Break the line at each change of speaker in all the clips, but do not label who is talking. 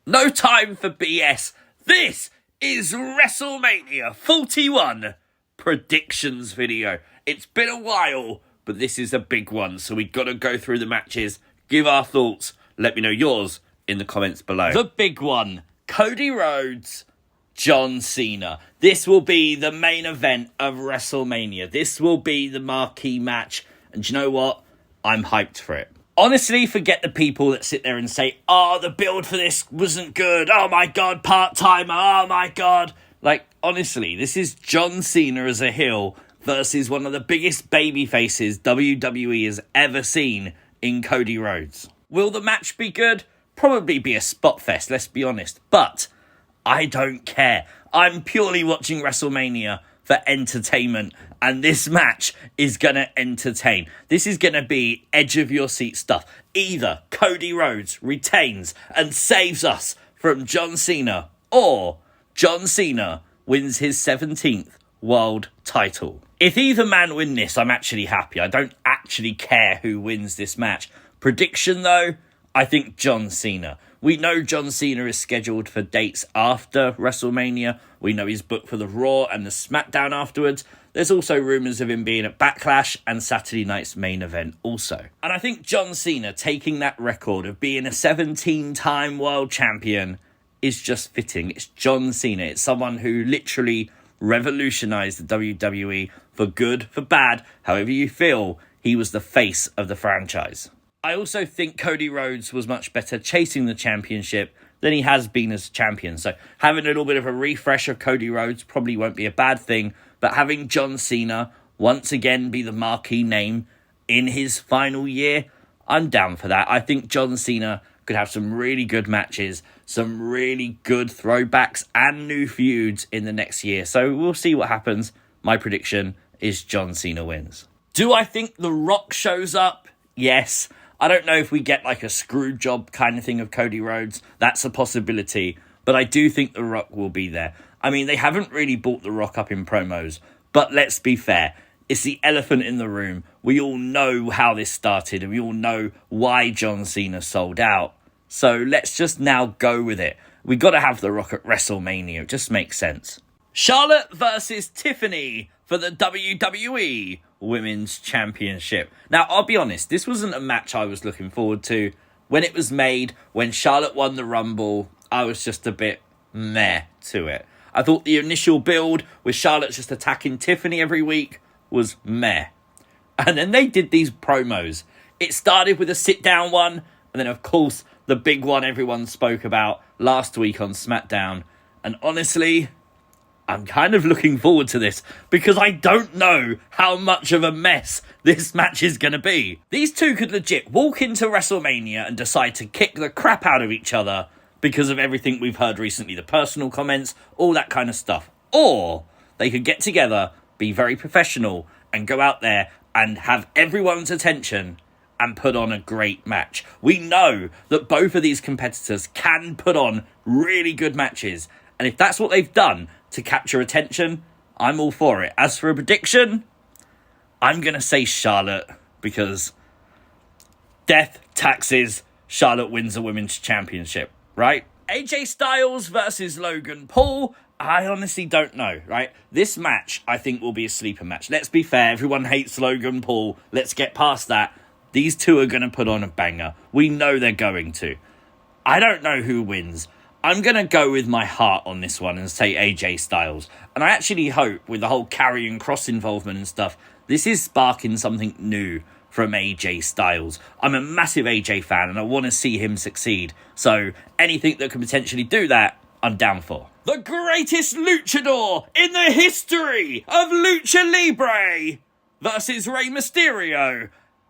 No time for BS. This is WrestleMania 41 predictions video. It's been a while, but this is a big one, so we got to go through the matches, give our thoughts. Let me know yours in the comments below. The big one, Cody Rhodes, John Cena. This will be the main event of WrestleMania. This will be the marquee match, and you know what? I'm hyped for it. Honestly, forget the people that sit there and say, oh, the build for this wasn't good. Oh my God, part-timer. Oh my God. Like, honestly, this is John Cena as a heel versus one of the biggest baby faces WWE has ever seen in Cody Rhodes. Will the match be good? Probably be a spot fest, let's be honest. But I don't care. I'm purely watching WrestleMania for entertainment, and this match is going to entertain. This is going to be edge of your seat stuff. Either Cody Rhodes retains and saves us from John Cena, or John Cena wins his 17th world title. If either man win this, I'm actually happy. I don't actually care who wins this match. Prediction though, I think John Cena. We know John Cena is scheduled for dates after WrestleMania. We know he's booked for the Raw and the SmackDown afterwards. There's also rumours of him being at Backlash and Saturday night's main event also. And I think John Cena taking that record of being a 17-time world champion is just fitting. It's John Cena. It's someone who literally revolutionised the WWE for good, for bad, however you feel. He was the face of the franchise. I also think Cody Rhodes was much better chasing the championship than he has been as champion. So having a little bit of a refresh of Cody Rhodes probably won't be a bad thing. But having John Cena once again be the marquee name in his final year, I'm down for that. I think John Cena could have some really good matches, some really good throwbacks and new feuds in the next year. So we'll see what happens. My prediction is John Cena wins. Do I think The Rock shows up? Yes. I don't know if we get like a screw job kind of thing of Cody Rhodes. That's a possibility. But I do think The Rock will be there. I mean, they haven't really brought The Rock up in promos. But let's be fair. It's the elephant in the room. We all know how this started. And we all know why John Cena sold out. So let's just now go with it. We got to have The Rock at WrestleMania. It just makes sense. Charlotte versus Tiffany for the WWE Women's Championship. Now, I'll be honest, this wasn't a match I was looking forward to. When it was made, when Charlotte won the Rumble, I was just a bit meh to it. I thought the initial build with Charlotte just attacking Tiffany every week was meh. And then they did these promos. It started with a sit-down one, and then, of course, the big one everyone spoke about last week on SmackDown. And honestly, I'm kind of looking forward to this because I don't know how much of a mess this match is going to be. These two could legit walk into WrestleMania and decide to kick the crap out of each other because of everything we've heard recently, the personal comments, all that kind of stuff. Or they could get together, be very professional, and go out there and have everyone's attention and put on a great match. We know that both of these competitors can put on really good matches. And if that's what they've done to capture attention, I'm all for it. As for a prediction, I'm going to say Charlotte because death, taxes, Charlotte wins the Women's Championship, right? AJ Styles versus Logan Paul, I honestly don't know, right? This match, I think, will be a sleeper match. Let's be fair, everyone hates Logan Paul. Let's get past that. These two are going to put on a banger. We know they're going to. I don't know who wins. I'm going to go with my heart on this one and say AJ Styles. And I actually hope with the whole Karrion Kross involvement and stuff, this is sparking something new from AJ Styles. I'm a massive AJ fan and I want to see him succeed. So anything that can potentially do that, I'm down for. The greatest luchador in the history of Lucha Libre versus Rey Mysterio.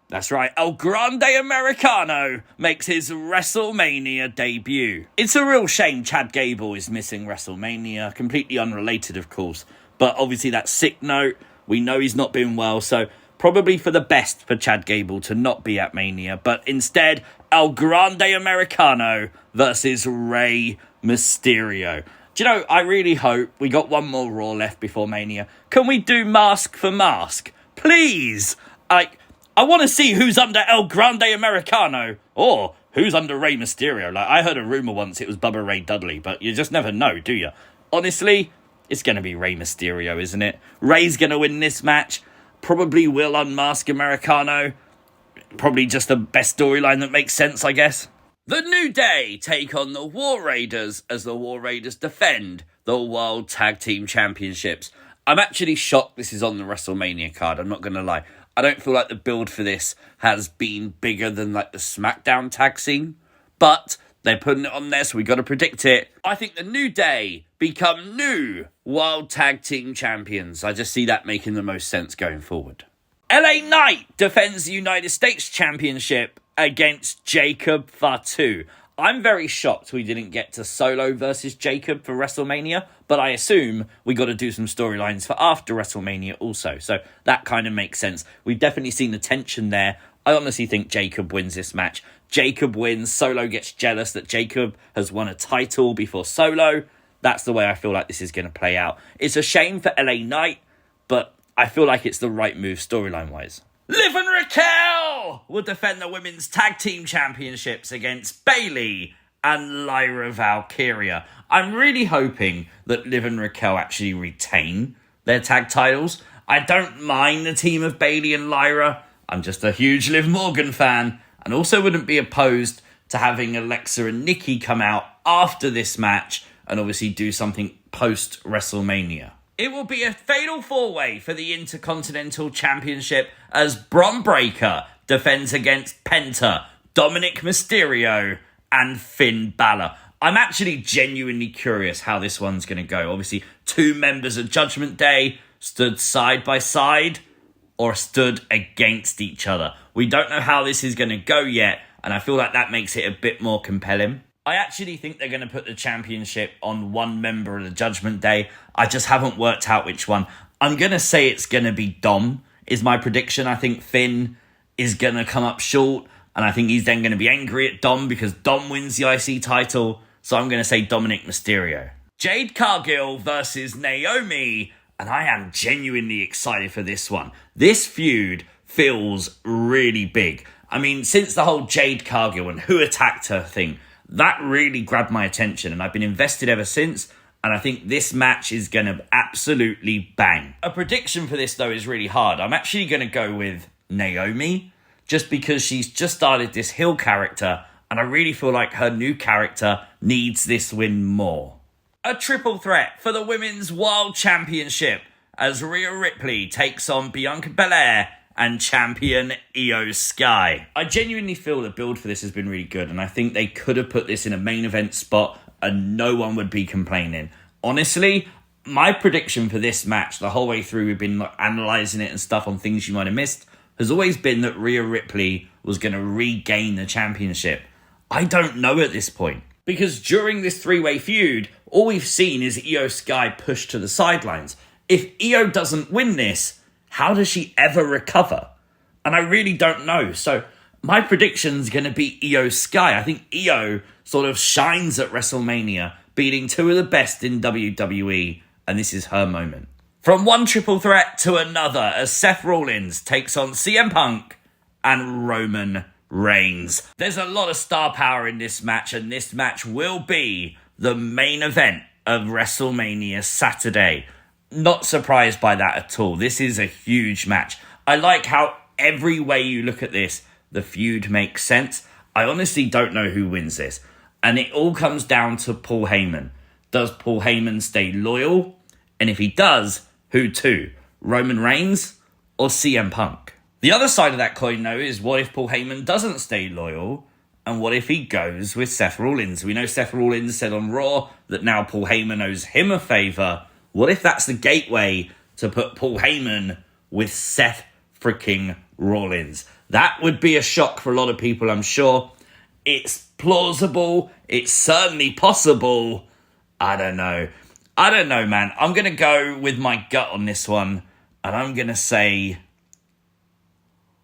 That's right, El Grande Americano makes his WrestleMania debut. It's a real shame Chad Gable is missing WrestleMania, completely unrelated of course, but obviously that sick note, we know he's not been well, so probably for the best for Chad Gable to not be at Mania, but instead, El Grande Americano versus Rey Mysterio. Do you know, I really hope we got one more Raw left before Mania. Can we do mask for mask? Please! I want to see who's under El Grande Americano, or who's under Rey Mysterio? Like, I heard a rumor once it was Bubba Ray Dudley, but you just never know, do you? Honestly, it's going to be Rey Mysterio, isn't it? Rey's going to win this match. Probably will unmask Americano. Probably just the best storyline that makes sense, I guess. The New Day take on the War Raiders as the War Raiders defend the World Tag Team Championships. I'm actually shocked this is on the WrestleMania card, I'm not going to lie. I don't feel like the build for this has been bigger than like the SmackDown tag scene, but they're putting it on there, so we got to predict it. I think the New Day become new World Tag Team Champions. I just see that making the most sense going forward. LA Knight defends the United States Championship against Jacob Fatu. I'm very shocked we didn't get to Solo versus Jacob for WrestleMania, but I assume we got to do some storylines for after WrestleMania also, so that kind of makes sense. We've definitely seen the tension there. I honestly think Jacob wins this match. Jacob wins, Solo gets jealous that Jacob has won a title before Solo. That's the way I feel like this is going to play out. It's a shame for LA Knight, but I feel like it's the right move storyline-wise. Liv and Raquel will defend the Women's Tag Team Championships against Bayley and Lyra Valkyria. I'm really hoping that Liv and Raquel actually retain their tag titles. I don't mind the team of Bayley and Lyra. I'm just a huge Liv Morgan fan, and also wouldn't be opposed to having Alexa and Nikki come out after this match and obviously do something post-WrestleMania. It will be a fatal four-way for the Intercontinental Championship as Bron Breakker defends against Penta, Dominik Mysterio, and Finn Balor. I'm actually genuinely curious how this one's going to go. Obviously, two members of Judgment Day stood side by side or stood against each other. We don't know how this is going to go yet, and I feel like that makes it a bit more compelling. I actually think they're going to put the championship on one member of the Judgment Day. I just haven't worked out which one. I'm going to say it's going to be Dom, is my prediction. I think Finn is going to come up short, and I think he's then going to be angry at Dom because Dom wins the IC title. So I'm going to say Dominik Mysterio. Jade Cargill versus Naomi, and I am genuinely excited for this one. This feud feels really big. I mean, since the whole Jade Cargill and who attacked her thing, that really grabbed my attention, and I've been invested ever since, and I think this match is going to absolutely bang. A prediction for this, though, is really hard. I'm actually going to go with Naomi, just because she's just started this heel character, and I really feel like her new character needs this win more. A triple threat for the Women's World Championship as Rhea Ripley takes on Bianca Belair and champion Io Sky. I genuinely feel the build for this has been really good, and I think they could have put this in a main event spot and no one would be complaining. Honestly, my prediction for this match, the whole way through we've been analysing it and stuff on things you might have missed, has always been that Rhea Ripley was going to regain the championship. I don't know at this point, because during this three-way feud, all we've seen is Io Sky pushed to the sidelines. If Io doesn't win this, how does she ever recover? And I really don't know. So my prediction's going to be Io Sky. I think Io sort of shines at WrestleMania, beating two of the best in WWE, and this is her moment. From one triple threat to another, as Seth Rollins takes on CM Punk and Roman Reigns. There's a lot of star power in this match, and this match will be the main event of WrestleMania Saturday. Not surprised by that at all. This is a huge match. I like how every way you look at this, the feud makes sense. I honestly don't know who wins this. And it all comes down to Paul Heyman. Does Paul Heyman stay loyal? And if he does, who to? Roman Reigns or CM Punk? The other side of that coin, though, is what if Paul Heyman doesn't stay loyal? And what if he goes with Seth Rollins? We know Seth Rollins said on Raw that now Paul Heyman owes him a favour. What if that's the gateway to put Paul Heyman with Seth freaking Rollins? That would be a shock for a lot of people, I'm sure. It's plausible. It's certainly possible. I don't know, man. I'm going to go with my gut on this one. And I'm going to say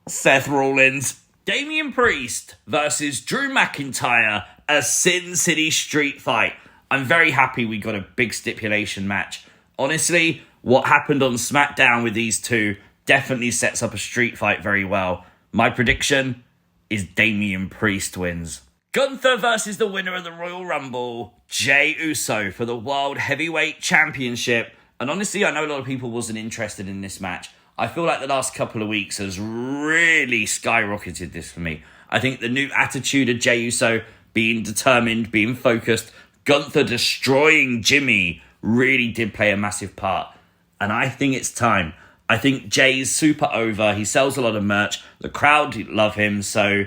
Seth Rollins. Damian Priest versus Drew McIntyre, a Sin City street fight. I'm very happy we got a big stipulation match. Honestly, what happened on SmackDown with these two definitely sets up a street fight very well. My prediction is Damian Priest wins. Gunther versus the winner of the Royal Rumble, Jey Uso, for the World Heavyweight Championship. And honestly, I know a lot of people wasn't interested in this match. I feel like the last couple of weeks has really skyrocketed this for me. I think the new attitude of Jey Uso, being determined, being focused, Gunther destroying Jimmy really did play a massive part. And I think it's time. I think Jay's super over. He sells a lot of merch. The crowd love him. So,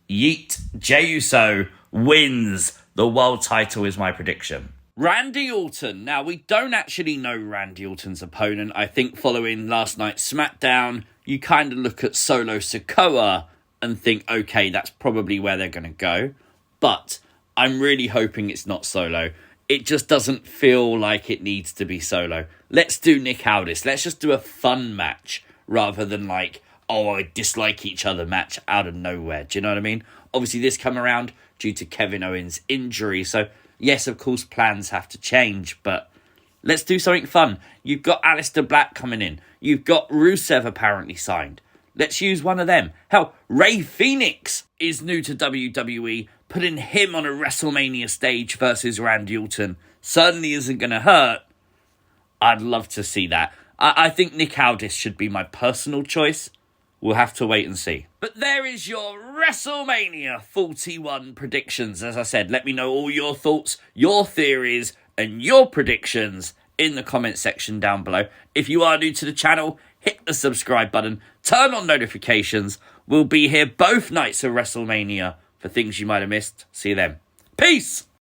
yeet. Jey Uso wins. The world title is my prediction. Randy Orton. Now, we don't actually know Randy Orton's opponent. I think following last night's SmackDown, you kind of look at Solo Sikoa and think, okay, that's probably where they're going to go. But I'm really hoping it's not Solo. It just doesn't feel like it needs to be Solo. Let's do Nick Aldis. Let's just do a fun match rather than like, oh, I dislike each other match out of nowhere. Do you know what I mean? Obviously, this come around due to Kevin Owens' injury. So, yes, of course, plans have to change, but let's do something fun. You've got Aleister Black coming in. You've got Rusev apparently signed. Let's use one of them. Hell, Rey Fenix is new to WWE. Putting him on a WrestleMania stage versus Randy Orton certainly isn't going to hurt. I'd love to see that. I think Nick Aldis should be my personal choice. We'll have to wait and see. But there is your WrestleMania 41 predictions. As I said, let me know all your thoughts, your theories, and your predictions in the comment section down below. If you are new to the channel, hit the subscribe button, turn on notifications. We'll be here both nights of WrestleMania for things you might have missed. See you then. Peace!